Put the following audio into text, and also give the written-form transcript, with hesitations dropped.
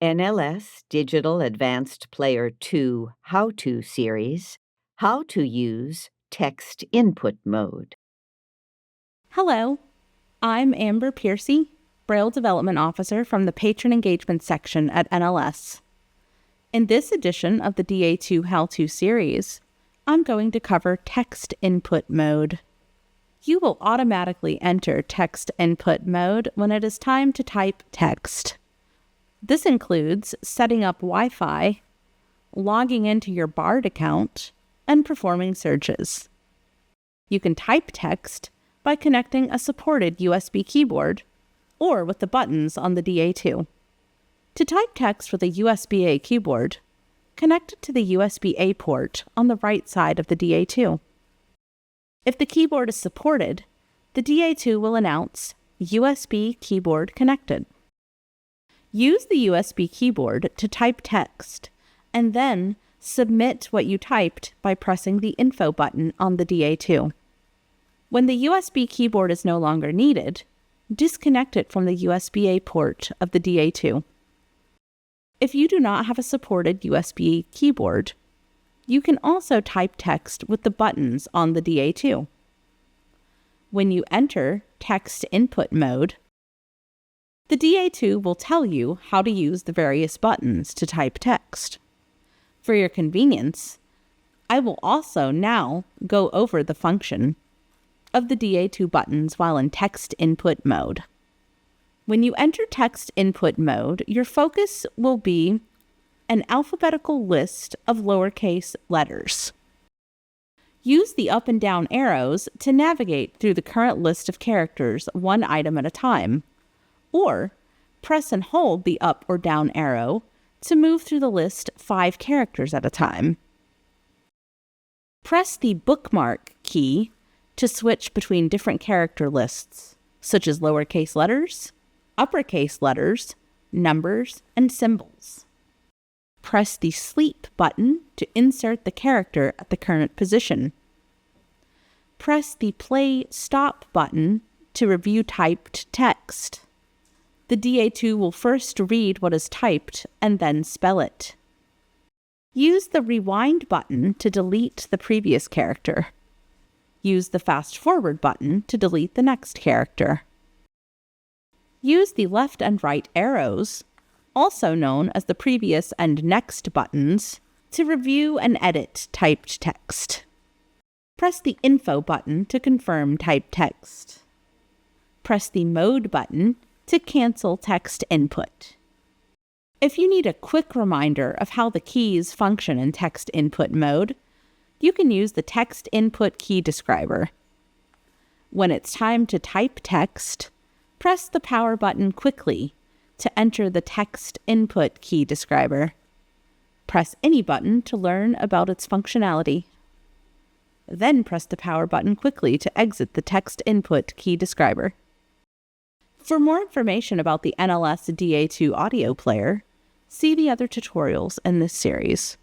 NLS Digital Advanced Player 2 How-To Series, How to Use Text Input Mode. Hello, I'm Amber Pearcy, Braille Development Officer from the Patron Engagement section at NLS. In this edition of the DA2 How-To Series, I'm going to cover Text Input Mode. You will automatically enter Text Input Mode when it is time to type text. This includes setting up Wi-Fi, logging into your Bard account, and performing searches. You can type text by connecting a supported USB keyboard or with the buttons on the DA2. To type text with a USB-A keyboard, connect it to the USB-A port on the right side of the DA2. If the keyboard is supported, the DA2 will announce USB keyboard connected. Use the USB keyboard to type text, and then submit what you typed by pressing the Info button on the DA2. When the USB keyboard is no longer needed, disconnect it from the USB-A port of the DA2. If you do not have a supported USB keyboard, you can also type text with the buttons on the DA2. When you enter Text Input Mode, the DA2 will tell you how to use the various buttons to type text. For your convenience, I will also now go over the function of the DA2 buttons while in Text Input Mode. When you enter Text Input Mode, your focus will be an alphabetical list of lowercase letters. Use the up and down arrows to navigate through the current list of characters one item at a time, or press and hold the up or down arrow to move through the list 5 characters at a time. Press the bookmark key to switch between different character lists, such as lowercase letters, uppercase letters, numbers, and symbols. Press the Sleep button to insert the character at the current position. Press the Play Stop button to review typed text. The DA2 will first read what is typed and then spell it. Use the Rewind button to delete the previous character. Use the Fast Forward button to delete the next character. Use the left and right arrows, also known as the previous and next buttons, to review and edit typed text. Press the Info button to confirm typed text. Press the Mode button to cancel text input. If you need a quick reminder of how the keys function in Text Input Mode, you can use the Text Input Key Describer. When it's time to type text, press the Power button quickly to enter the Text Input Key Describer. Press any button to learn about its functionality. Then press the Power button quickly to exit the Text Input Key Describer. For more information about the NLS DA2 audio player, see the other tutorials in this series.